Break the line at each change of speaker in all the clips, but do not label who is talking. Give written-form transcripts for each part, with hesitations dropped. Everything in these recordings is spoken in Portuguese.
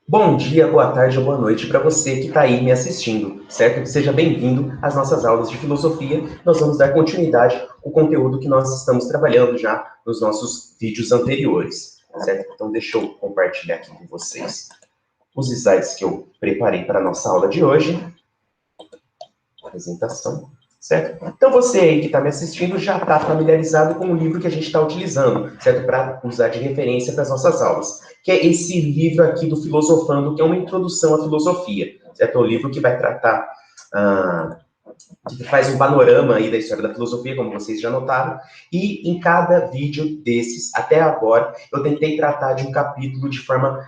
Bom dia, boa tarde ou boa noite para você que está aí me assistindo, certo? Seja bem-vindo às nossas aulas de filosofia. Nós vamos dar continuidade ao conteúdo que nós estamos trabalhando já nos nossos vídeos anteriores, certo? Então, deixa eu compartilhar aqui com vocês os slides que eu preparei para a nossa aula de hoje. Apresentação, certo? Então, você aí que está me assistindo já está familiarizado com o livro que a gente está utilizando, certo? Para usar de referência para as nossas aulas, que é esse livro aqui do Filosofando, que é uma introdução à filosofia, certo? É um livro que vai tratar, que faz um panorama aí da história da filosofia, como vocês já notaram, e em cada vídeo desses, até agora, eu tentei tratar de um capítulo de forma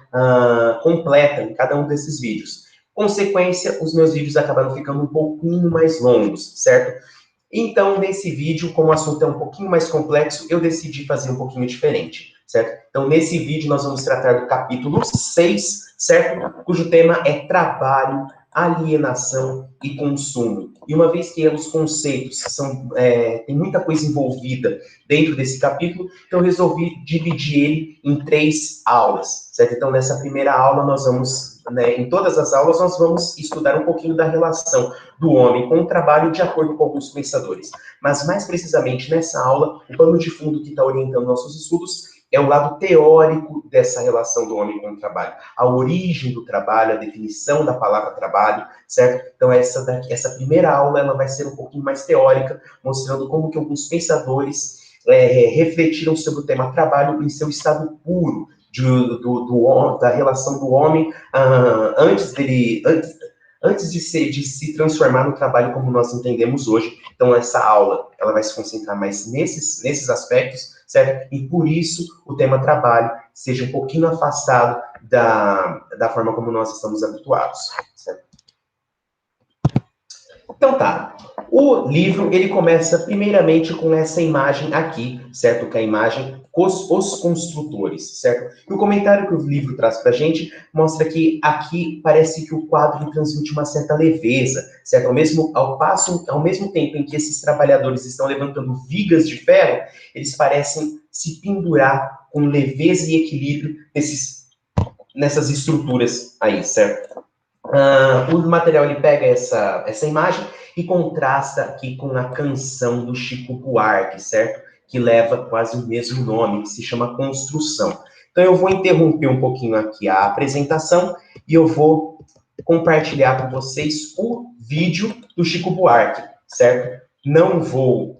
completa em cada um desses vídeos. Consequência, os meus vídeos acabaram ficando um pouquinho mais longos, certo? Então, nesse vídeo, como o assunto é um pouquinho mais complexo, eu decidi fazer um pouquinho diferente, certo? Então, nesse vídeo, nós vamos tratar do capítulo 6, certo? Cujo tema é trabalho, alienação e consumo. E uma vez que os conceitos tem muita coisa envolvida dentro desse capítulo, então eu resolvi dividir ele em 3 aulas, certo? Então, nessa primeira aula, nós vamos, em todas as aulas, nós vamos estudar um pouquinho da relação do homem com o trabalho de acordo com alguns pensadores. Mas, mais precisamente, nessa aula, o pano de fundo que está orientando nossos estudos é o lado teórico dessa relação do homem com o trabalho. A origem do trabalho, a definição da palavra trabalho, certo? Então, essa primeira aula ela vai ser um pouquinho mais teórica, mostrando como que alguns pensadores refletiram sobre o tema trabalho em seu estado puro, da relação do homem antes de se transformar no trabalho como nós entendemos hoje. Então, essa aula ela vai se concentrar mais nesses aspectos, certo? E por isso o tema trabalho seja um pouquinho afastado da forma como nós estamos habituados, certo? Então tá, o livro ele começa primeiramente com essa imagem aqui, certo? Que é a imagem os construtores, certo? E o comentário que o livro traz pra gente mostra que aqui parece que o quadro transmite uma certa leveza, certo? Ao mesmo tempo em que esses trabalhadores estão levantando vigas de ferro, eles parecem se pendurar com leveza e equilíbrio nessas estruturas aí, certo? O material ele pega essa imagem e contrasta aqui com a canção do Chico Buarque, certo? Que leva quase o mesmo nome, que se chama Construção. Então eu vou interromper um pouquinho aqui a apresentação e eu vou compartilhar com vocês o vídeo do Chico Buarque, certo? Não vou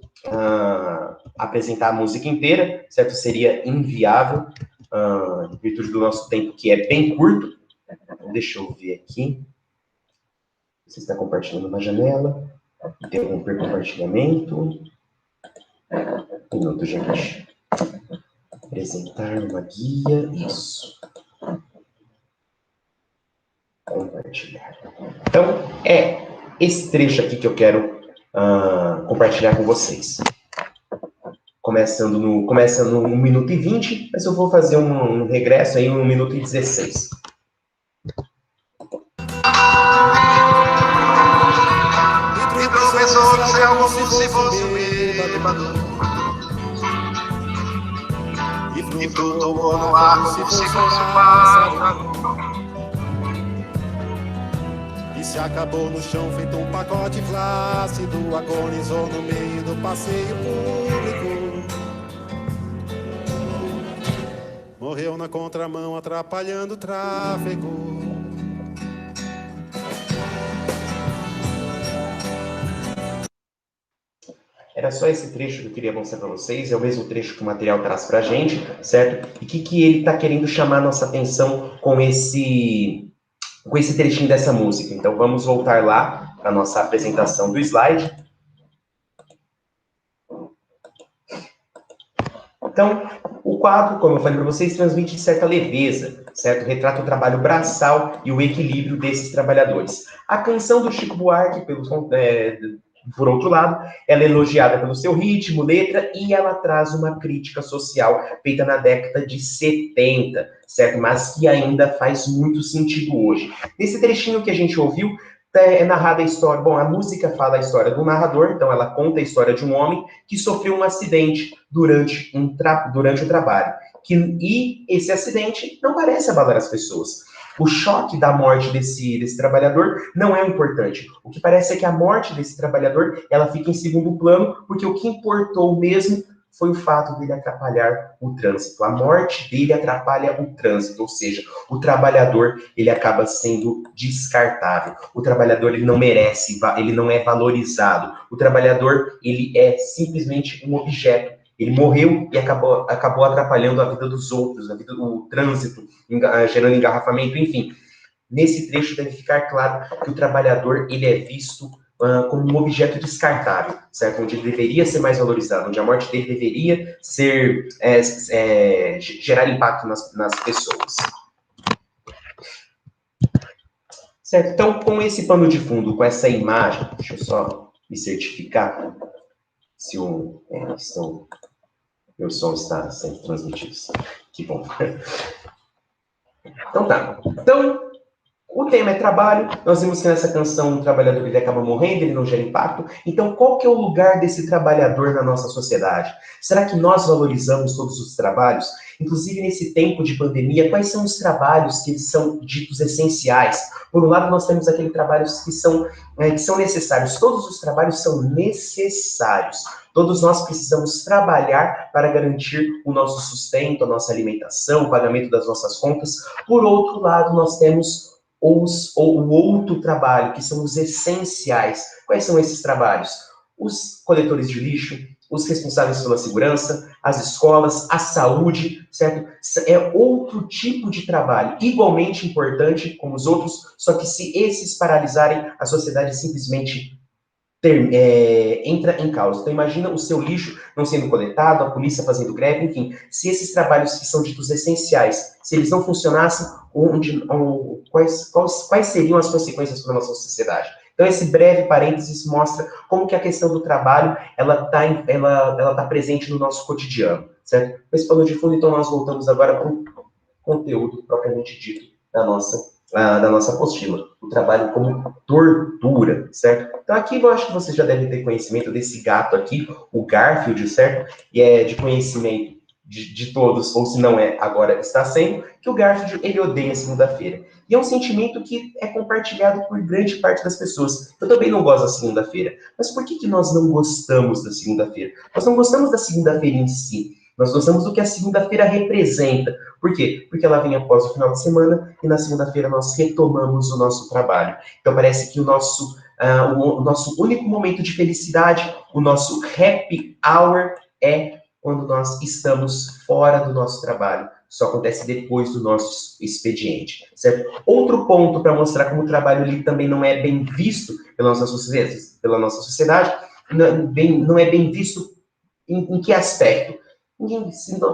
apresentar a música inteira, certo? Seria inviável, em virtude do nosso tempo que é bem curto. Deixa eu ver aqui. Você está compartilhando uma janela. Interromper compartilhamento. Um minuto, gente. Apresentar uma guia. Isso. Compartilhar. Então, é esse trecho aqui que eu quero compartilhar com vocês. Começa no 1 minuto e 20, mas eu vou fazer um regresso aí no 1 minuto e 16.
E tropeçou no céu como se fosse um bêbado, e flutuou no ar como se fosse um pássaro,
e se acabou no chão feito um pacote flácido, agonizou no meio do passeio público, morreu na contramão atrapalhando o tráfego.
Era só esse trecho que eu queria mostrar para vocês, é o mesmo trecho que o material traz para a gente, certo? E o que ele está querendo chamar a nossa atenção com esse trechinho dessa música. Então, vamos voltar lá para a nossa apresentação do slide. Então, o quadro, como eu falei para vocês, transmite certa leveza, certo? Retrata o trabalho braçal e o equilíbrio desses trabalhadores. A canção do Chico Buarque, por outro lado, ela é elogiada pelo seu ritmo, letra, e ela traz uma crítica social feita na década de 70, certo? Mas que ainda faz muito sentido hoje. Nesse trechinho que a gente ouviu, é narrada a história, a música fala a história do narrador, então ela conta a história de um homem que sofreu um acidente durante o trabalho. E esse acidente não parece abalar as pessoas. O choque da morte desse trabalhador não é o importante. O que parece é que a morte desse trabalhador, ela fica em segundo plano, porque o que importou mesmo foi o fato dele atrapalhar o trânsito. A morte dele atrapalha o trânsito, ou seja, o trabalhador, ele acaba sendo descartável. O trabalhador, ele não merece, ele não é valorizado. O trabalhador, ele é simplesmente um objeto. Ele morreu e acabou atrapalhando a vida dos outros, a vida do trânsito, gerando engarrafamento, enfim. Nesse trecho deve ficar claro que o trabalhador, ele é visto como um objeto descartável, certo? Onde ele deveria ser mais valorizado, onde a morte dele deveria ser, gerar impacto nas pessoas. Certo? Então, com esse pano de fundo, com essa imagem, deixa eu só me certificar se meu som está sendo transmitido. Que bom. Então tá. Então, o tema é trabalho. Nós vimos que nessa canção o trabalhador ele acaba morrendo, ele não gera impacto. Então, qual que é o lugar desse trabalhador na nossa sociedade? Será que nós valorizamos todos os trabalhos? Inclusive, nesse tempo de pandemia, quais são os trabalhos que são ditos essenciais? Por um lado, nós temos aqueles trabalhos que são necessários. Todos os trabalhos são necessários. Todos nós precisamos trabalhar para garantir o nosso sustento, a nossa alimentação, o pagamento das nossas contas. Por outro lado, nós temos o outro trabalho, que são os essenciais. Quais são esses trabalhos? Os coletores de lixo, os responsáveis pela segurança, as escolas, a saúde, certo? É outro tipo de trabalho, igualmente importante como os outros, só que se esses paralisarem, a sociedade simplesmente entra em causa. Então, imagina o seu lixo não sendo coletado, a polícia fazendo greve, enfim. Se esses trabalhos que são ditos essenciais, se eles não funcionassem, quais seriam as consequências para a nossa sociedade? Então, esse breve parênteses mostra como que a questão do trabalho, ela tá presente no nosso cotidiano, certo? Com esse pano de fundo, então, nós voltamos agora para o conteúdo propriamente dito da nossa apostila, o trabalho como tortura, certo? Então aqui eu acho que vocês já devem ter conhecimento desse gato aqui, o Garfield, certo? E é de conhecimento de todos, ou se não é, agora está sendo, que o Garfield, ele odeia segunda-feira. E é um sentimento que é compartilhado por grande parte das pessoas. Eu também não gosto da segunda-feira. Mas por que nós não gostamos da segunda-feira? Nós não gostamos da segunda-feira em si. Nós gostamos do que a segunda-feira representa. Por quê? Porque ela vem após o final de semana e na segunda-feira nós retomamos o nosso trabalho. Então parece que o nosso único momento de felicidade, o nosso happy hour é quando nós estamos fora do nosso trabalho. Só acontece depois do nosso expediente, certo? Outro ponto para mostrar como o trabalho ali também não é bem visto pela nossa sociedade, não é bem visto em que aspecto?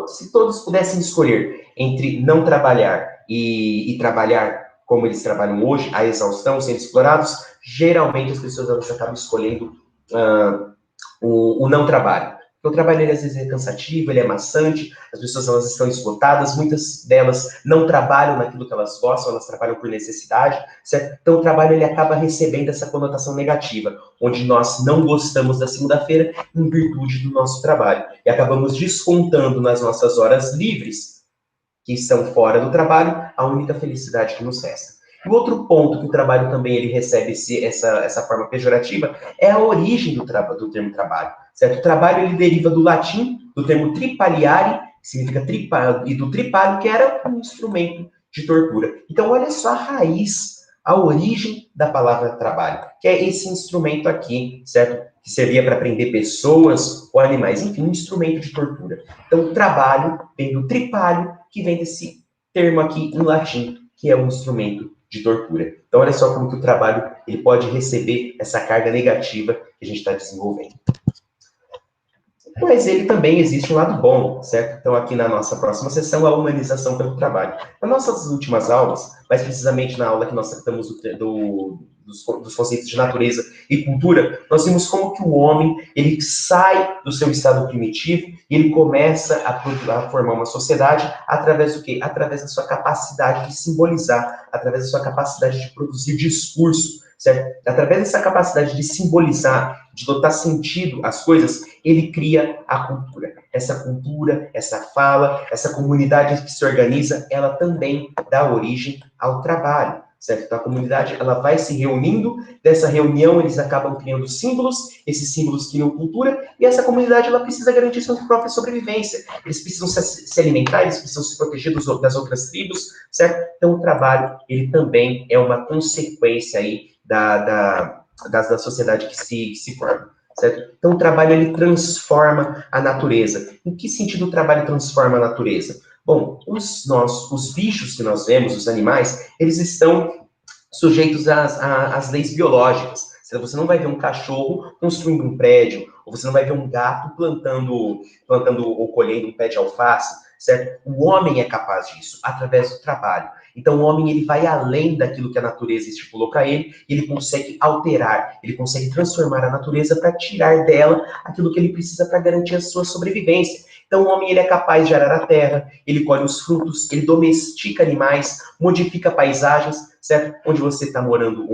Se todos pudessem escolher entre não trabalhar e trabalhar como eles trabalham hoje, a exaustão, sendo explorados, geralmente as pessoas elas acabam escolhendo o não trabalho. O trabalho, ele, às vezes, é cansativo, ele é maçante, as pessoas elas estão esgotadas, muitas delas não trabalham naquilo que elas gostam, elas trabalham por necessidade, certo? Então, o trabalho, ele acaba recebendo essa conotação negativa, onde nós não gostamos da segunda-feira em virtude do nosso trabalho. E acabamos descontando nas nossas horas livres, que estão fora do trabalho, a única felicidade que nos resta. E outro ponto que o trabalho também ele recebe essa forma pejorativa é a origem do termo trabalho, certo? O trabalho ele deriva do latim, do termo tripaliare, que significa tripalho, e do tripalho, que era um instrumento de tortura. Então, olha só a raiz, a origem da palavra trabalho, que é esse instrumento aqui, certo? Que servia para prender pessoas ou animais, enfim, um instrumento de tortura. Então, o trabalho vem do tripalho, que vem desse termo aqui em latim, que é um instrumento de tortura. Então, olha só como que o trabalho ele pode receber essa carga negativa que a gente está desenvolvendo. Mas ele também existe um lado bom, certo? Então, aqui na nossa próxima sessão, a humanização pelo trabalho. Nas nossas últimas aulas, mais precisamente na aula que nós tratamos dos conceitos de natureza e cultura, nós vimos como que o homem, ele sai do seu estado primitivo e ele começa a formar uma sociedade através do quê? Através da sua capacidade de simbolizar, através da sua capacidade de produzir discurso, certo? Através dessa capacidade de simbolizar, de dotar sentido às coisas, ele cria a cultura. Essa fala, essa comunidade que se organiza, ela também dá origem ao trabalho, certo? Então, a comunidade, ela vai se reunindo, dessa reunião eles acabam criando símbolos, esses símbolos criam cultura, e essa comunidade, ela precisa garantir sua própria sobrevivência. Eles precisam se alimentar, eles precisam se proteger das outras tribos, certo? Então, o trabalho, ele também é uma consequência aí da sociedade que se forma. Certo? Então, o trabalho, ele transforma a natureza. Em que sentido o trabalho transforma a natureza? Bom, os bichos que nós vemos, os animais, eles estão sujeitos às leis biológicas. Você não vai ver um cachorro construindo um prédio, ou você não vai ver um gato plantando ou colhendo um pé de alface, certo? O homem é capaz disso, através do trabalho. Então, o homem, ele vai além daquilo que a natureza estipulou para ele, e ele consegue alterar, ele consegue transformar a natureza para tirar dela aquilo que ele precisa para garantir a sua sobrevivência. Então, o homem, ele é capaz de arar a terra, ele colhe os frutos, ele domestica animais, modifica paisagens, certo? Onde você está morando,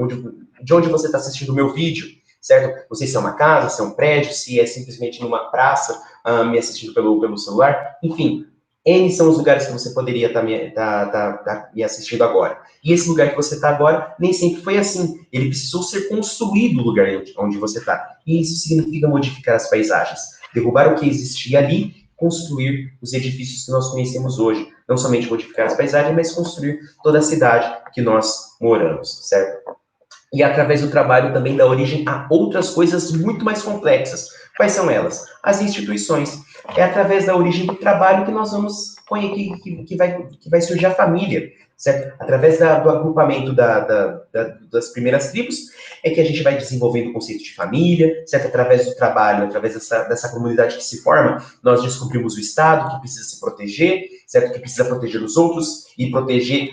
de onde você está assistindo o meu vídeo, certo? Não sei se é uma casa, se é um prédio, se é simplesmente numa praça, me assistindo pelo celular, enfim. N são os lugares que você poderia estar me assistindo agora. E esse lugar que você está agora, nem sempre foi assim. Ele precisou ser construído o lugar onde você está. E isso significa modificar as paisagens. Derrubar o que existia ali, construir os edifícios que nós conhecemos hoje. Não somente modificar as paisagens, mas construir toda a cidade que nós moramos, certo? E através do trabalho também dá origem a outras coisas muito mais complexas. Quais são elas? As instituições. É através da origem do trabalho que nós vamos que vai surgir a família, certo? Através do agrupamento das primeiras tribos é que a gente vai desenvolvendo o conceito de família, certo? Através do trabalho, através dessa comunidade que se forma, nós descobrimos o Estado que precisa se proteger, certo? Que precisa proteger os outros e proteger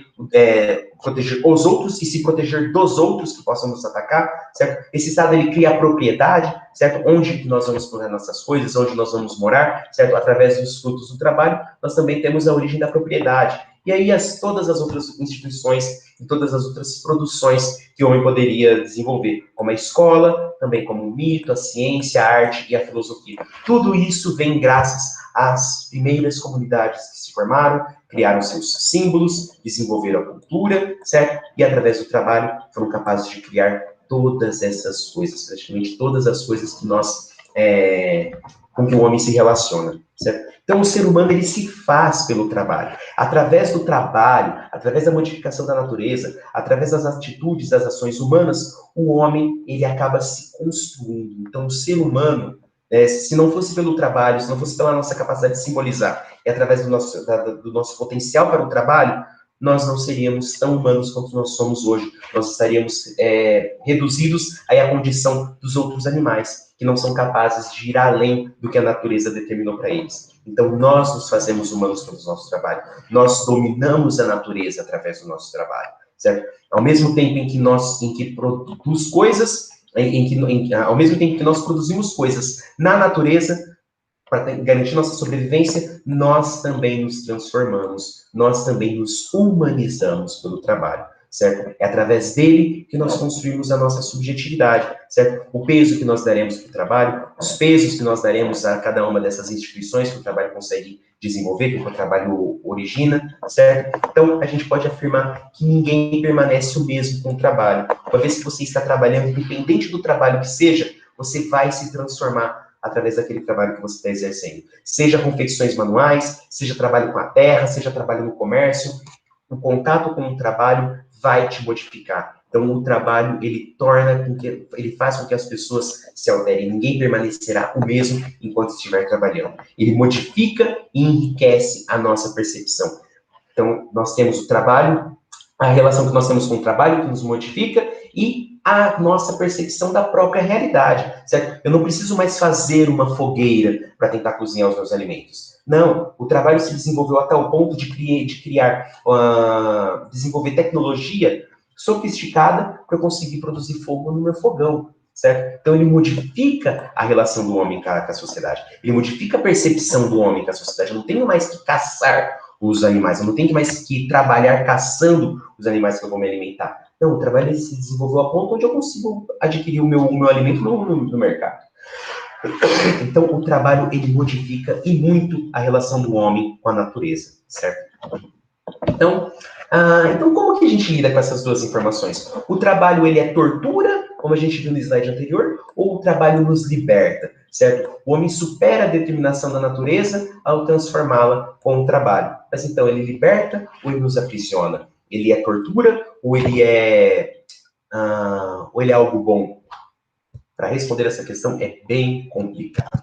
os outros e se proteger dos outros que possam nos atacar, certo? Esse Estado, ele cria a propriedade, certo? Onde nós vamos pôr nossas coisas, onde nós vamos morar, certo? Através dos frutos do trabalho, nós também temos a origem da propriedade. E aí todas as outras instituições e todas as outras produções que o homem poderia desenvolver, como a escola, também como o mito, a ciência, a arte e a filosofia. Tudo isso vem graças às primeiras comunidades que se formaram, criaram seus símbolos, desenvolveram a cultura, certo? E através do trabalho foram capazes de criar todas essas coisas, praticamente todas as coisas que com que o homem se relaciona, certo? Então, o ser humano, ele se faz pelo trabalho. Através do trabalho, através da modificação da natureza, através das atitudes, das ações humanas, o homem, ele acaba se construindo. Então, o ser humano, se não fosse pelo trabalho, se não fosse pela nossa capacidade de simbolizar, e através do nosso potencial para o trabalho, nós não seríamos tão humanos quanto nós somos hoje. Nós estaríamos reduzidos à condição dos outros animais, que não são capazes de ir além do que a natureza determinou para eles. Então, nós nos fazemos humanos pelo nosso trabalho. Nós dominamos a natureza através do nosso trabalho, certo? Ao mesmo tempo em que produz coisas, ao mesmo tempo que nós produzimos coisas na natureza, para garantir nossa sobrevivência, nós também nos transformamos, nós também nos humanizamos pelo trabalho, certo? É através dele que nós construímos a nossa subjetividade, certo? O peso que nós daremos para o trabalho, os pesos que nós daremos a cada uma dessas instituições que o trabalho consegue desenvolver, que o trabalho origina, certo? Então, a gente pode afirmar que ninguém permanece o mesmo com o trabalho. Uma vez que você está trabalhando, independente do trabalho que seja, você vai se transformar através daquele trabalho que você está exercendo. Seja confecções manuais, seja trabalho com a terra, seja trabalho no comércio, o contato com o trabalho vai te modificar. Então, o trabalho, ele faz com que as pessoas se alterem. Ninguém permanecerá o mesmo enquanto estiver trabalhando. Ele modifica e enriquece a nossa percepção. Então, nós temos o trabalho, a relação que nós temos com o trabalho, que nos modifica, e a nossa percepção da própria realidade, certo? Eu não preciso mais fazer uma fogueira para tentar cozinhar os meus alimentos. Não, o trabalho se desenvolveu a tal ponto de desenvolver tecnologia sofisticada para eu conseguir produzir fogo no meu fogão, certo? Então, ele modifica a relação do homem com a sociedade. Ele modifica a percepção do homem com a sociedade. Eu não tenho mais que caçar os animais. Eu não tenho mais que trabalhar caçando os animais que eu vou me alimentar. Não, o trabalho ele se desenvolveu a ponto onde eu consigo adquirir o meu alimento no mercado. Então, o trabalho, ele modifica e muito a relação do homem com a natureza, certo? Então, como que a gente lida com essas duas informações? O trabalho, ele é tortura, como a gente viu no slide anterior, ou o trabalho nos liberta, certo? O homem supera a determinação da natureza ao transformá-la com o trabalho. Mas então, ele liberta ou ele nos aprisiona? Ele é tortura ou ele é algo bom? Para responder essa questão é bem complicado.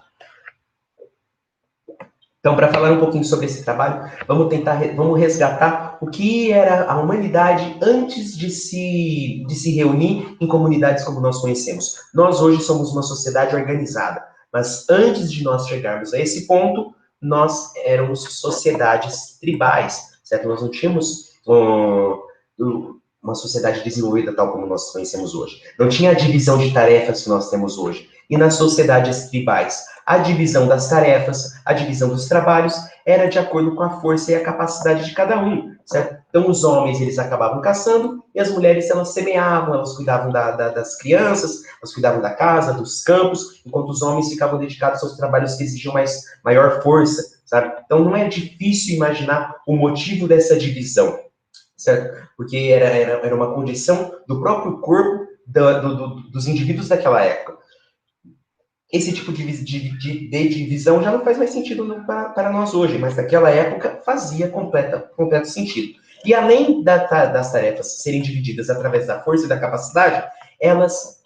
Então, para falar um pouquinho sobre esse trabalho, vamos resgatar o que era a humanidade antes de se reunir em comunidades como nós conhecemos. Nós hoje somos uma sociedade organizada, mas antes de nós chegarmos a esse ponto, nós éramos sociedades tribais, certo? Nós não tínhamos uma sociedade desenvolvida tal como nós conhecemos hoje. Não tinha a divisão de tarefas que nós temos hoje. E nas sociedades tribais, a divisão das tarefas, a divisão dos trabalhos, era de acordo com a força e a capacidade de cada um, certo? Então, os homens, eles acabavam caçando, e as mulheres, elas semeavam, elas cuidavam das crianças, elas cuidavam da casa, dos campos, enquanto os homens ficavam dedicados aos trabalhos que exigiam maior força, sabe? Então, não é difícil imaginar o motivo dessa divisão, certo? Porque era uma condição do próprio corpo dos indivíduos daquela época. Esse tipo de divisão já não faz mais sentido para nós hoje, mas naquela época fazia completo sentido. E além das tarefas serem divididas através da força e da capacidade, elas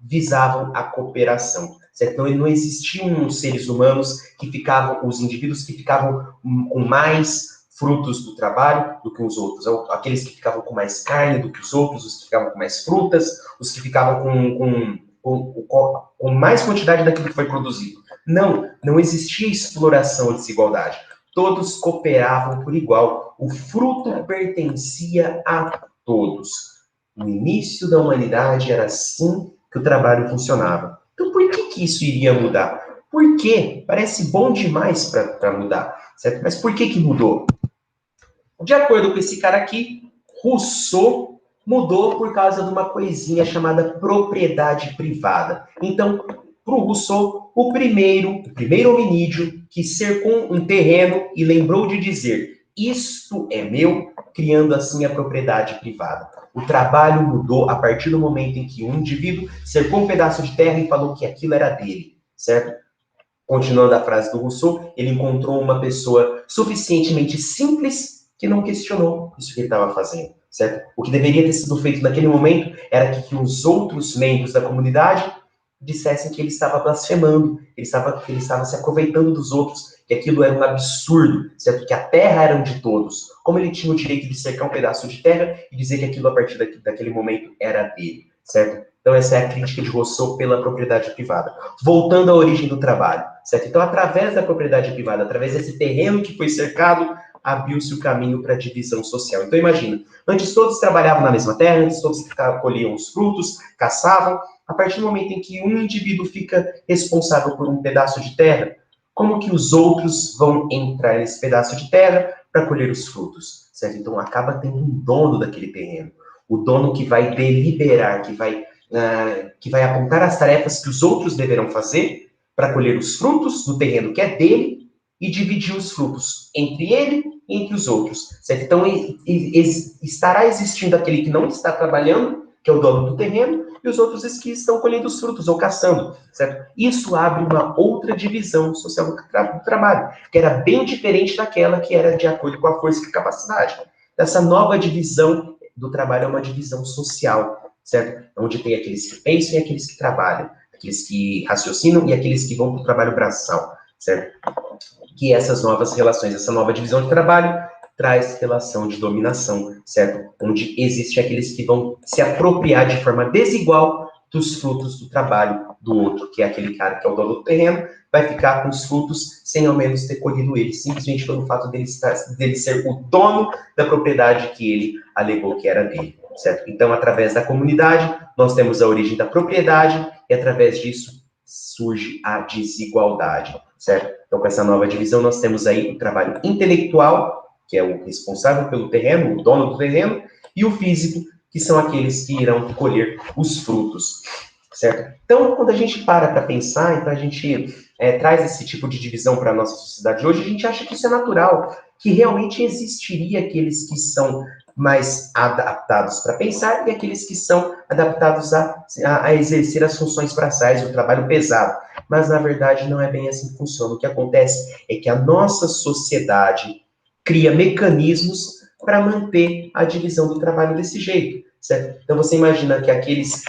visavam a cooperação, certo? Então, não existiam seres humanos os indivíduos que ficavam com mais frutos do trabalho do que os outros. Aqueles que ficavam com mais carne do que os outros, os que ficavam com mais frutas, os que ficavam com mais quantidade daquilo que foi produzido. Não existia exploração e desigualdade. Todos cooperavam por igual. O fruto pertencia a todos. No início da humanidade era assim que o trabalho funcionava. Então, por que isso iria mudar? Por quê? Parece bom demais para mudar, certo? Mas por que mudou? De acordo com esse cara aqui, Rousseau mudou por causa de uma coisinha chamada propriedade privada. Então, para o Rousseau, o primeiro hominídeo que cercou um terreno e lembrou de dizer: isto é meu, criando assim a propriedade privada. O trabalho mudou a partir do momento em que um indivíduo cercou um pedaço de terra e falou que aquilo era dele, certo? Continuando a frase do Rousseau, ele encontrou uma pessoa suficientemente simples que não questionou isso que ele estava fazendo, certo? O que deveria ter sido feito naquele momento era que os outros membros da comunidade dissessem que ele estava blasfemando, ele estava se aproveitando dos outros, que aquilo era um absurdo, certo? Que a terra era de todos. Como ele tinha o direito de cercar um pedaço de terra e dizer que aquilo, a partir daquele momento, era dele, certo? Então, essa é a crítica de Rousseau pela propriedade privada. Voltando à origem do trabalho, certo? Então, através da propriedade privada, através desse terreno que foi cercado, abriu-se o caminho para a divisão social. Então, imagina, antes todos trabalhavam na mesma terra, antes todos colhiam os frutos, caçavam. A partir do momento em que um indivíduo fica responsável por um pedaço de terra, como que os outros vão entrar nesse pedaço de terra para colher os frutos, certo? Então, acaba tendo um dono daquele terreno. O dono que vai deliberar, que vai apontar as tarefas que os outros deverão fazer para colher os frutos do terreno que é dele e dividir os frutos entre ele e entre os outros, certo? Então, estará existindo aquele que não está trabalhando, que é o dono do terreno, e os outros que estão colhendo os frutos ou caçando, certo? Isso abre uma outra divisão social do trabalho, que era bem diferente daquela que era de acordo com a força e capacidade. Essa nova divisão do trabalho é uma divisão social, certo? Onde tem aqueles que pensam e aqueles que trabalham, aqueles que raciocinam e aqueles que vão para o trabalho braçal, certo? Que essas novas relações, essa nova divisão de trabalho traz relação de dominação, certo? Onde existem aqueles que vão se apropriar de forma desigual dos frutos do trabalho do outro, que é aquele cara que é o dono do terreno, vai ficar com os frutos sem ao menos ter colhido eles, simplesmente pelo fato dele ser o dono da propriedade que ele alegou que era dele, certo? Então, através da comunidade, nós temos a origem da propriedade e através disso surge a desigualdade, certo? Então, com essa nova divisão, nós temos aí o trabalho intelectual, que é o responsável pelo terreno, o dono do terreno, e o físico, que são aqueles que irão colher os frutos, certo? Então, quando a gente para pensar, então a gente traz esse tipo de divisão para a nossa sociedade hoje, a gente acha que isso é natural, que realmente existiria aqueles que são mais adaptados para pensar e aqueles que são adaptados a exercer as funções braçais, o trabalho pesado. Mas, na verdade, não é bem assim que funciona. O que acontece é que a nossa sociedade cria mecanismos para manter a divisão do trabalho desse jeito, certo? Então, você imagina que aqueles...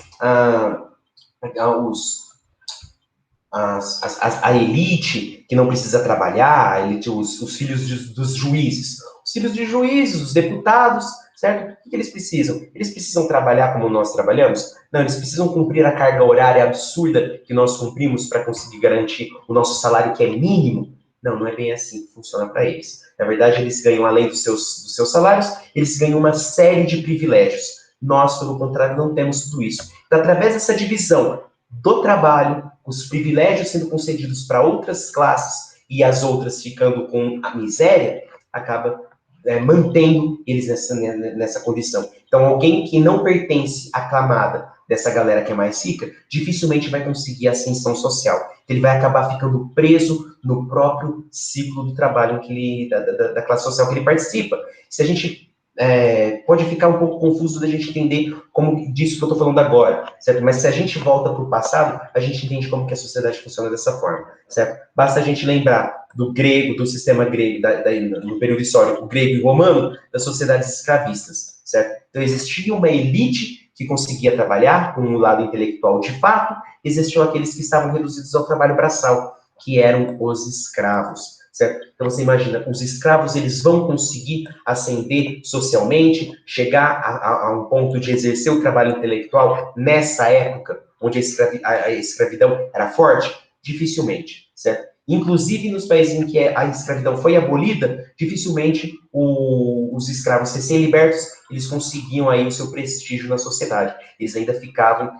a elite que não precisa trabalhar, a elite, os filhos dos juízes. Os filhos de juízes, os deputados, certo? O que eles precisam? Eles precisam trabalhar como nós trabalhamos? Não, eles precisam cumprir a carga horária absurda que nós cumprimos para conseguir garantir o nosso salário, que é mínimo? Não, não é bem assim que funciona para eles. Na verdade, eles ganham, além dos seus salários, eles ganham uma série de privilégios. Nós, pelo contrário, não temos tudo isso. Então, através dessa divisão do trabalho, os privilégios sendo concedidos para outras classes e as outras ficando com a miséria, acaba mantendo eles nessa condição. Então, alguém que não pertence à camada dessa galera que é mais rica, dificilmente vai conseguir ascensão social. Ele vai acabar ficando preso no próprio ciclo do trabalho da classe social que ele participa. Se a gente pode ficar um pouco confuso da gente entender como disso que eu estou falando agora, certo? Mas se a gente volta para o passado, a gente entende como que a sociedade funciona dessa forma, certo? Basta a gente lembrar do grego, do sistema grego, no período histórico grego e romano, das sociedades escravistas, certo? Então existia uma elite que conseguia trabalhar com um lado intelectual de fato, existiam aqueles que estavam reduzidos ao trabalho braçal, que eram os escravos. Certo? Então, você imagina, os escravos, eles vão conseguir ascender socialmente, chegar a um ponto de exercer o trabalho intelectual nessa época, onde a escravidão era forte? Dificilmente, certo? Inclusive, nos países em que a escravidão foi abolida, dificilmente os escravos recém-libertos, eles conseguiam aí o seu prestígio na sociedade. Eles ainda ficavam...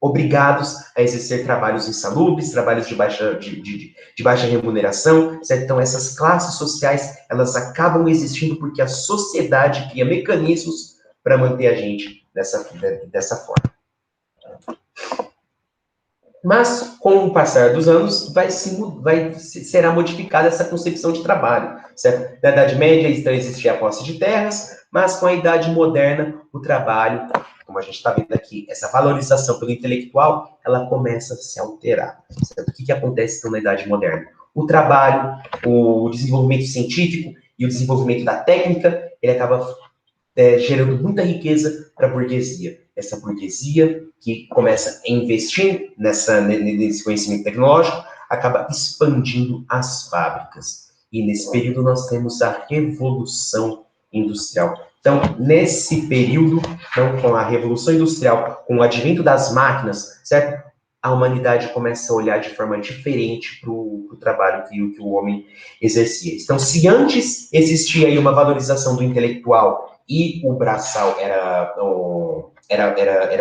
obrigados a exercer trabalhos insalubres, trabalhos de baixa remuneração, certo? Então, essas classes sociais, elas acabam existindo porque a sociedade cria mecanismos para manter a gente dessa forma. Mas, com o passar dos anos, será modificada essa concepção de trabalho, certo? Na Idade Média, então, existia a posse de terras, mas com a Idade Moderna, o trabalho, como a gente está vendo aqui, essa valorização pelo intelectual, ela começa a se alterar, certo? O que acontece, então, na Idade Moderna? O trabalho, o desenvolvimento científico e o desenvolvimento da técnica, ele acaba gerando muita riqueza para a burguesia. Essa burguesia que começa a investir nesse conhecimento tecnológico, acaba expandindo as fábricas. E nesse período nós temos a Revolução Industrial. Então, nesse período, então, com a Revolução Industrial, com o advento das máquinas, certo? A humanidade começa a olhar de forma diferente para o trabalho que o homem exercia. Então, se antes existia aí uma valorização do intelectual e o braçal era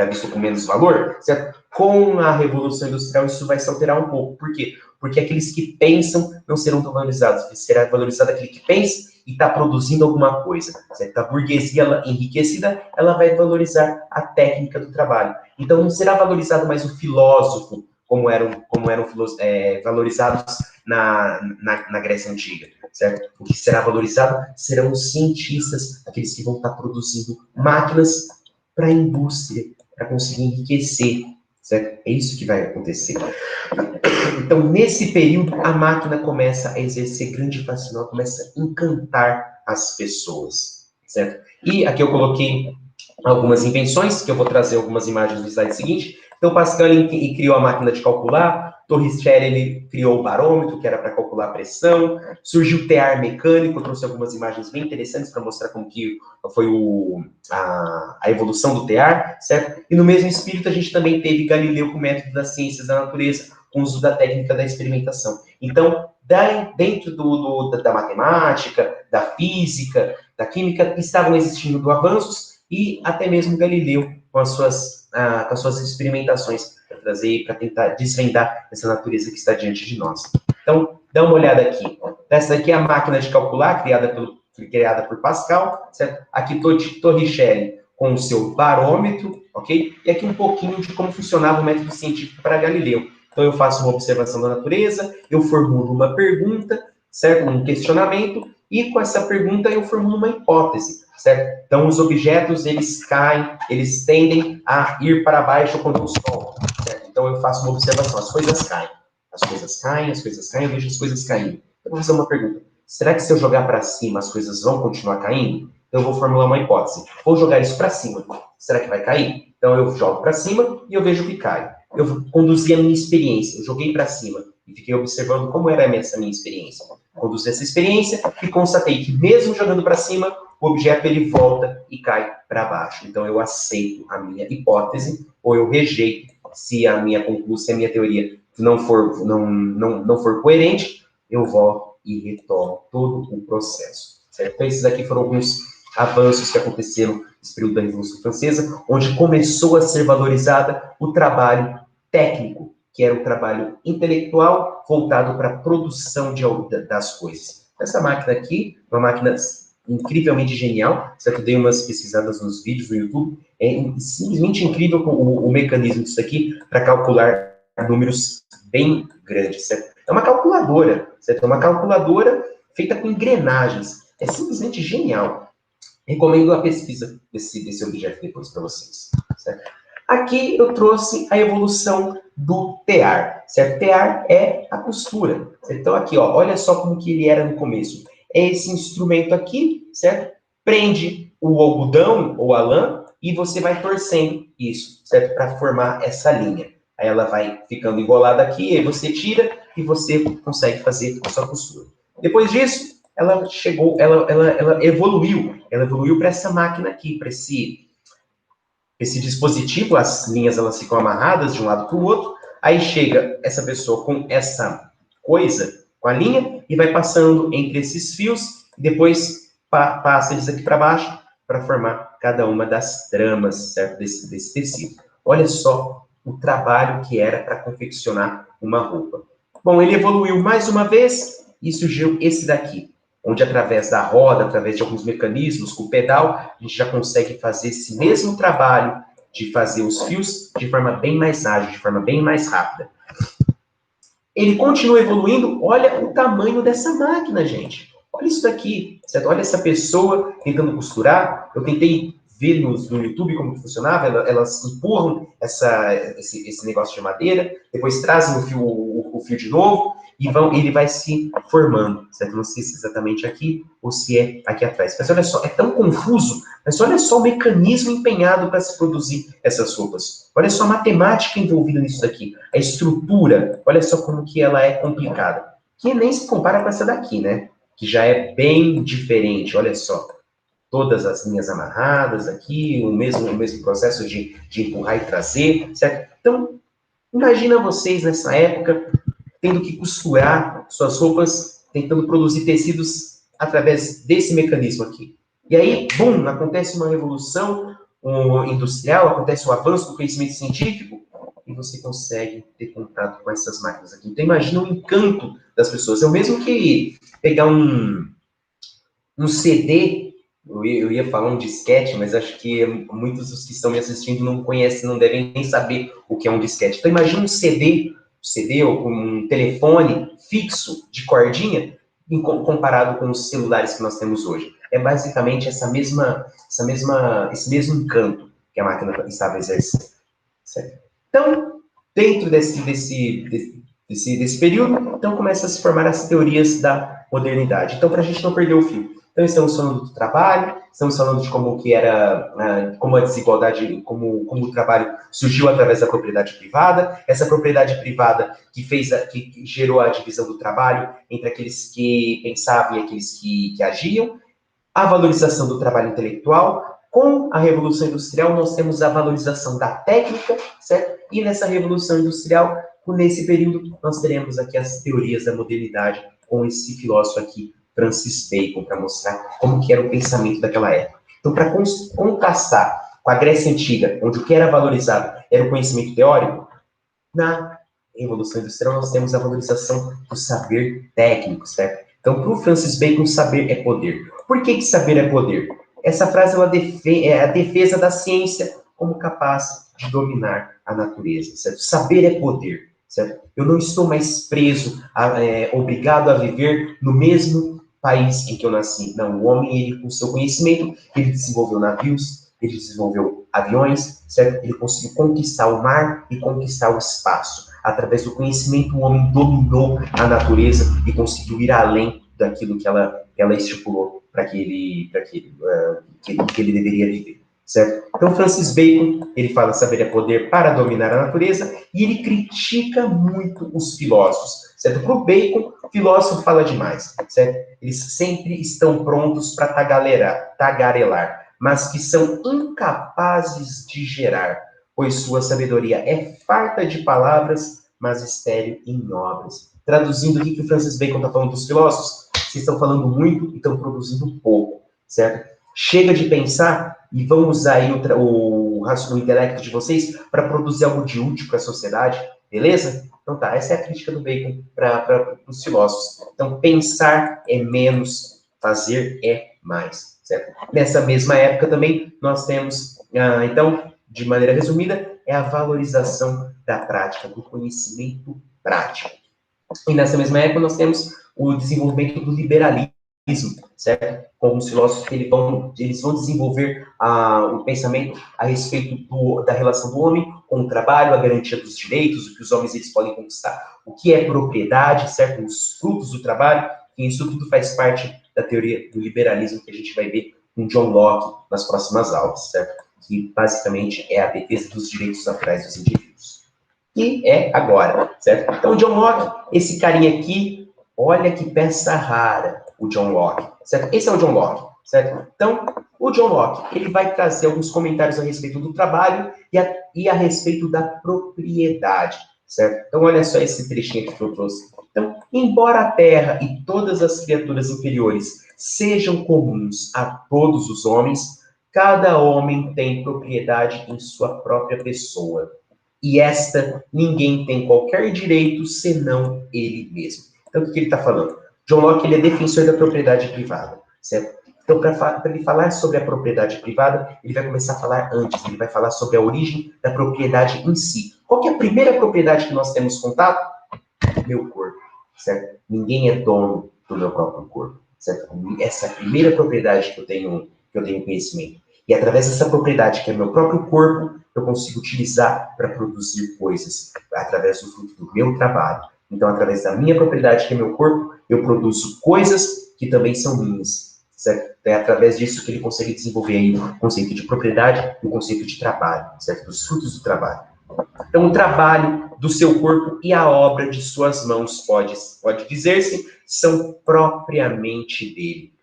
visto com menos valor, certo? Com a Revolução Industrial isso vai se alterar um pouco. Por quê? Porque aqueles que pensam não serão tão valorizados. Será valorizado aquele que pensa e está produzindo alguma coisa, certo? A burguesia enriquecida, ela vai valorizar a técnica do trabalho. Então, não será valorizado mais o filósofo, como eram valorizados na Grécia Antiga, certo? O que será valorizado serão os cientistas, aqueles que vão estar produzindo máquinas para a indústria, para conseguir enriquecer, certo? É isso que vai acontecer. Então, nesse período, a máquina começa a exercer grande fascínio, ela começa a encantar as pessoas, certo? E aqui eu coloquei algumas invenções, que eu vou trazer algumas imagens no slide seguinte. Então, Pascal criou a máquina de calcular, Torricelli ele criou o barômetro, que era para calcular a pressão, surgiu o tear mecânico, eu trouxe algumas imagens bem interessantes para mostrar como que foi a evolução do tear, certo? E no mesmo espírito a gente também teve Galileu com o método das ciências da natureza, com o uso da técnica da experimentação. Então, dentro da matemática, da física, da química, estavam existindo avanços, e até mesmo Galileu com as suas experimentações para tentar desvendar essa natureza que está diante de nós. Então, dá uma olhada aqui. Essa daqui é a máquina de calcular, criada pelo criada por Pascal, certo? Aqui Torricelli com o seu barômetro, ok? E aqui um pouquinho de como funcionava o método científico para Galileu. Então, eu faço uma observação da natureza, eu formulo uma pergunta, certo? Um questionamento, e com essa pergunta eu formulo uma hipótese, certo? Então, os objetos, eles caem, eles tendem a ir para baixo quando eu solto, certo? Então, eu faço uma observação, as coisas caem. As coisas caem, eu vejo as coisas caindo. Eu vou fazer uma pergunta. Será que se eu jogar para cima, as coisas vão continuar caindo? Então, eu vou formular uma hipótese. Vou jogar isso para cima. Será que vai cair? Então, eu jogo para cima e eu vejo que cai. Eu conduzi a minha experiência. Eu joguei para cima e fiquei observando como era essa minha experiência. Conduzi essa experiência e constatei que, mesmo jogando para cima, o objeto ele volta e cai para baixo. Então, eu aceito a minha hipótese ou eu rejeito se a minha conclusão, se a minha teoria não for coerente, eu volto e retorno todo o processo. Certo? Então, esses aqui foram alguns avanços que aconteceram nesse período da Revolução Francesa, onde começou a ser valorizada o trabalho técnico, que era o trabalho intelectual voltado para a produção das coisas. Essa máquina aqui, uma máquina incrivelmente genial, certo? Eu dei umas pesquisadas nos vídeos no YouTube, é simplesmente incrível o mecanismo disso aqui para calcular números bem grandes, certo? É uma calculadora, certo? É uma calculadora feita com engrenagens. É simplesmente genial. Recomendo a pesquisa desse objeto depois para vocês, certo? Aqui eu trouxe a evolução do tear, certo? Tear é a costura, certo? Então aqui, ó, olha só como que ele era no começo. É esse instrumento aqui, certo? Prende o algodão ou a lã e você vai torcendo isso, certo? Para formar essa linha. Aí ela vai ficando engolada aqui, aí você tira e você consegue fazer a sua costura. Depois disso, ela evoluiu para essa máquina aqui, para esse dispositivo, as linhas elas ficam amarradas de um lado para o outro, aí chega essa pessoa com essa coisa, com a linha, e vai passando entre esses fios, e depois passa eles aqui para baixo, para formar cada uma das tramas, certo, desse tecido. Olha só o trabalho que era para confeccionar uma roupa. Bom, ele evoluiu mais uma vez, e surgiu esse daqui, onde através da roda, através de alguns mecanismos, com o pedal, a gente já consegue fazer esse mesmo trabalho de fazer os fios de forma bem mais ágil, de forma bem mais rápida. Ele continua evoluindo, olha o tamanho dessa máquina, gente. Olha isso daqui, certo? Olha essa pessoa tentando costurar. Eu tentei ver no YouTube como que funcionava, elas empurram esse negócio de madeira, depois trazem o fio de novo, e ele vai se formando, certo? Não sei se é exatamente aqui ou se é aqui atrás. Mas olha só, é tão confuso, mas olha só o mecanismo empenhado para se produzir essas roupas. Olha só a matemática envolvida nisso daqui, a estrutura, olha só como que ela é complicada. Que nem se compara com essa daqui, né? Que já é bem diferente, olha só. Todas as linhas amarradas aqui, o mesmo processo de empurrar e trazer, certo? Então, imagina vocês nessa época tendo que costurar suas roupas, tentando produzir tecidos através desse mecanismo aqui. E aí, bum, acontece uma revolução industrial, acontece o avanço do conhecimento científico, e você consegue ter contato com essas máquinas aqui. Então, imagina o encanto das pessoas. É o mesmo que pegar um CD. Eu ia falar um disquete, mas acho que muitos dos que estão me assistindo não conhecem, não devem nem saber o que é um disquete. Então, imagina um CD ou um telefone fixo de cordinha, comparado com os celulares que nós temos hoje. É basicamente esse mesmo encanto que a máquina estava exercendo. Certo? Então, dentro desse período, então começa a se formar as teorias da modernidade. Então, para a gente não perder o fio. Então, estamos falando do trabalho, estamos falando de como que era, como a desigualdade, como o trabalho surgiu através da propriedade privada, essa propriedade privada que gerou a divisão do trabalho entre aqueles que pensavam e aqueles que agiam, a valorização do trabalho intelectual. Com a Revolução Industrial, nós temos a valorização da técnica, certo? E nessa Revolução Industrial, nesse período, nós teremos aqui as teorias da modernidade, com esse filósofo aqui, Francis Bacon, para mostrar como que era o pensamento daquela época. Então, para contrastar com a Grécia Antiga, onde o que era valorizado era o conhecimento teórico, na Revolução Industrial nós temos a valorização do saber técnico, certo? Então, para o Francis Bacon, saber é poder. Por que saber é poder? Essa frase é a defesa da ciência como capaz de dominar a natureza, certo? Saber é poder, certo? Eu não estou mais preso, obrigado a viver no mesmo país em que eu nasci. Não, o homem, ele, com seu conhecimento, ele desenvolveu navios, ele desenvolveu aviões, certo? Ele conseguiu conquistar o mar e conquistar o espaço. Através do conhecimento, o homem dominou a natureza e conseguiu ir além daquilo que ela estipulou para que ele deveria viver, certo? Então, Francis Bacon, ele fala saber é poder para dominar a natureza e ele critica muito os filósofos, certo? Para o Bacon, o filósofo fala demais, certo? Eles sempre estão prontos para tagarelar, mas que são incapazes de gerar, pois sua sabedoria é farta de palavras, mas estéril em obras. Traduzindo o que o Francis Bacon está falando dos filósofos, vocês estão falando muito e estão produzindo pouco, certo? Chega de pensar e vão usar aí o intelecto de vocês para produzir algo de útil para a sociedade, beleza? Então tá, essa é a crítica do Bacon para os filósofos. Então, pensar é menos, fazer é mais, certo? Nessa mesma época também, nós temos, então, de maneira resumida, é a valorização da prática, do conhecimento prático. E nessa mesma época nós temos o desenvolvimento do liberalismo, certo? Como os filósofos eles vão desenvolver o pensamento a respeito da relação do homem com o trabalho, a garantia dos direitos, o que os homens eles podem conquistar, o que é propriedade, certo? Os frutos do trabalho, e isso tudo faz parte da teoria do liberalismo que a gente vai ver com John Locke nas próximas aulas, certo? Que basicamente é a defesa dos direitos naturais dos indivíduos. E é agora, certo? Então, John Locke, esse carinha aqui, olha que peça rara, o John Locke, certo? Esse é o John Locke, certo? Então, o John Locke, ele vai trazer alguns comentários a respeito do trabalho e a respeito da propriedade, certo? Então, olha só esse trechinho aqui que eu trouxe. Então, embora a terra e todas as criaturas inferiores sejam comuns a todos os homens, cada homem tem propriedade em sua própria pessoa. E esta, ninguém tem qualquer direito senão ele mesmo. Então, o que ele está falando? John Locke, ele é defensor da propriedade privada, certo? Então, para ele falar sobre a propriedade privada, ele vai começar a falar antes, ele vai falar sobre a origem da propriedade em si. Qual que é a primeira propriedade que nós temos contato? Meu corpo, certo? Ninguém é dono do meu próprio corpo, certo? Essa é a primeira propriedade que eu tenho conhecimento. E através dessa propriedade, que é meu próprio corpo, eu consigo utilizar para produzir coisas, através do fruto do meu trabalho. Então, através da minha propriedade, que é meu corpo, eu produzo coisas que também são minhas, certo? É através disso que ele consegue desenvolver aí o conceito de propriedade e o conceito de trabalho, certo? Dos frutos do trabalho. Então, o trabalho do seu corpo e a obra de suas mãos, pode dizer-se, são propriamente dele.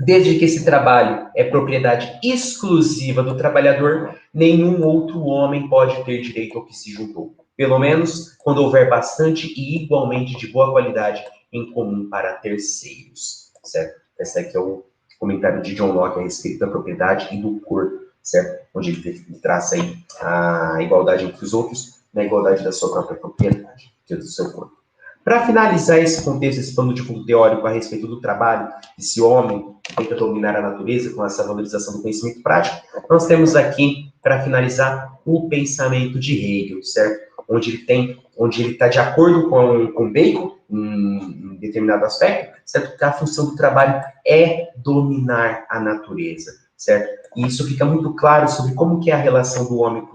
Desde que esse trabalho é propriedade exclusiva do trabalhador, nenhum outro homem pode ter direito ao que se juntou. Pelo menos quando houver bastante e igualmente de boa qualidade em comum para terceiros, certo? Esse aqui é o comentário de John Locke a respeito da propriedade e do corpo, certo? Onde ele traça aí a igualdade entre os outros na igualdade da sua própria propriedade, que é do seu corpo. Para finalizar esse contexto, esse plano de fundo teórico a respeito do trabalho, desse homem que tenta dominar a natureza com essa valorização do conhecimento prático, nós temos aqui, para finalizar, o pensamento de Hegel, certo? Onde ele está de acordo com Bacon, em determinado aspecto, certo? Que a função do trabalho é dominar a natureza, certo? E isso fica muito claro sobre como que é a relação do homem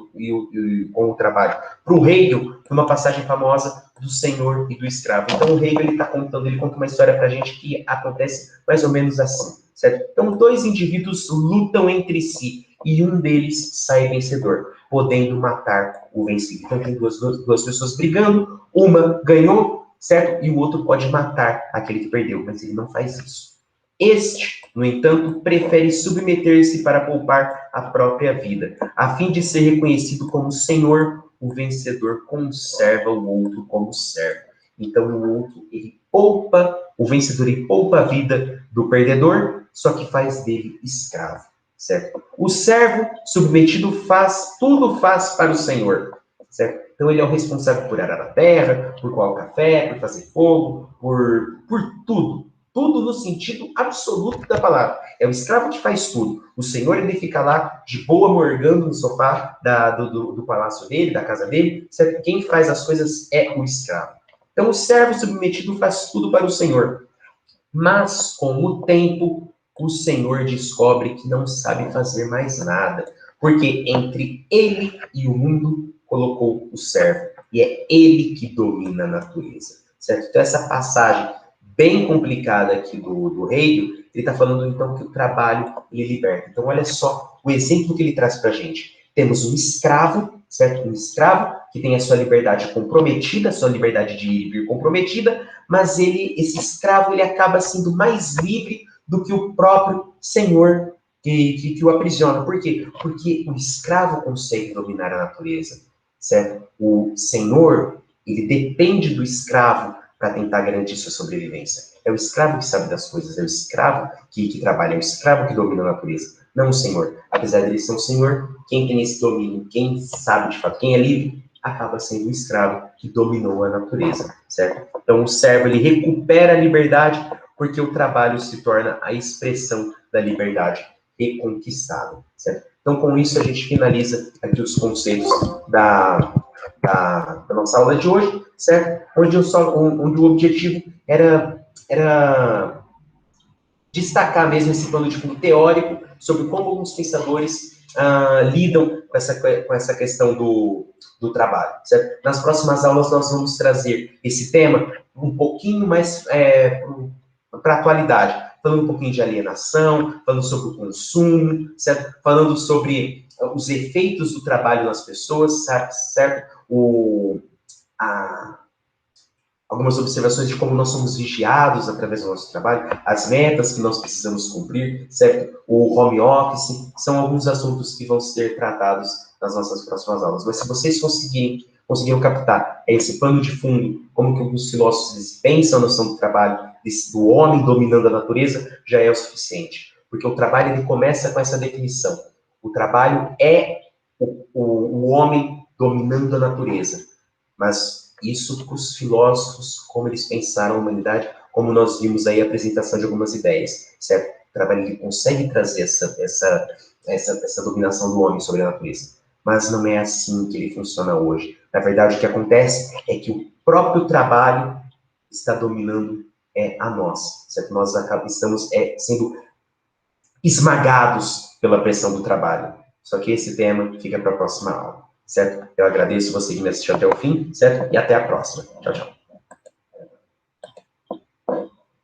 com o trabalho. Para o Hegel, uma passagem famosa do senhor e do escravo. Então, o Hegel ele conta uma história para a gente que acontece mais ou menos assim, certo? Então, dois indivíduos lutam entre si e um deles sai vencedor, podendo matar o vencido. Então, tem duas pessoas brigando, uma ganhou, certo? E o outro pode matar aquele que perdeu, mas ele não faz isso. Este, no entanto, prefere submeter-se para poupar a própria vida. A fim de ser reconhecido como senhor, o vencedor conserva o outro como servo. Então, o outro, o vencedor, ele poupa a vida do perdedor, só que faz dele escravo, certo? O servo, submetido, tudo faz para o senhor, certo? Então, ele é o responsável por arar a terra, por coar o café, por fazer fogo, por tudo. Tudo no sentido absoluto da palavra. É o escravo que faz tudo. O senhor, ele fica lá de boa, morgando no sofá do palácio dele, da casa dele. Certo? Quem faz as coisas é o escravo. Então, o servo submetido faz tudo para o senhor. Mas, com o tempo, o senhor descobre que não sabe fazer mais nada. Porque entre ele e o mundo colocou o servo. E é ele que domina a natureza. Certo? Então, essa passagem bem complicada aqui do Hegel, ele está falando, então, que o trabalho, ele liberta. Então, olha só o exemplo que ele traz para a gente. Temos um escravo, certo? Um escravo que tem a sua liberdade comprometida, a sua liberdade de ir e vir comprometida, mas esse escravo, ele acaba sendo mais livre do que o próprio senhor que o aprisiona. Por quê? Porque o escravo consegue dominar a natureza, certo? O senhor, ele depende do escravo para tentar garantir sua sobrevivência. É o escravo que sabe das coisas, é o escravo que trabalha, é o escravo que domina a natureza, não o senhor. Apesar dele ser um senhor, quem tem esse domínio, quem sabe de fato, quem é livre, acaba sendo o escravo que dominou a natureza, certo? Então o servo, ele recupera a liberdade porque o trabalho se torna a expressão da liberdade reconquistada, certo? Então com isso a gente finaliza aqui os conceitos da nossa aula de hoje, certo? Onde o objetivo era destacar mesmo esse plano de fundo teórico sobre como alguns pensadores lidam com essa questão do trabalho, certo? Nas próximas aulas nós vamos trazer esse tema um pouquinho mais para a atualidade, falando um pouquinho de alienação, falando sobre o consumo, certo? Falando sobre os efeitos do trabalho nas pessoas, certo? Algumas observações de como nós somos vigiados através do nosso trabalho, as metas que nós precisamos cumprir, certo? O home office, são alguns assuntos que vão ser tratados nas nossas próximas aulas. Mas se vocês conseguiram captar esse pano de fundo, como que alguns filósofos pensam a noção do trabalho, do homem dominando a natureza, já é o suficiente. Porque o trabalho, ele começa com essa definição. O trabalho é o homem dominando a natureza. Mas isso para os filósofos, como eles pensaram a humanidade, como nós vimos aí a apresentação de algumas ideias, certo? O trabalho, ele consegue trazer essa dominação do homem sobre a natureza. Mas não é assim que ele funciona hoje. Na verdade, o que acontece é que o próprio trabalho está dominando a nós, certo? Nós estamos sendo esmagados pela pressão do trabalho. Só que esse tema fica para a próxima aula, certo? Eu agradeço você que me assistiu até o fim, certo? E até a próxima. Tchau, tchau.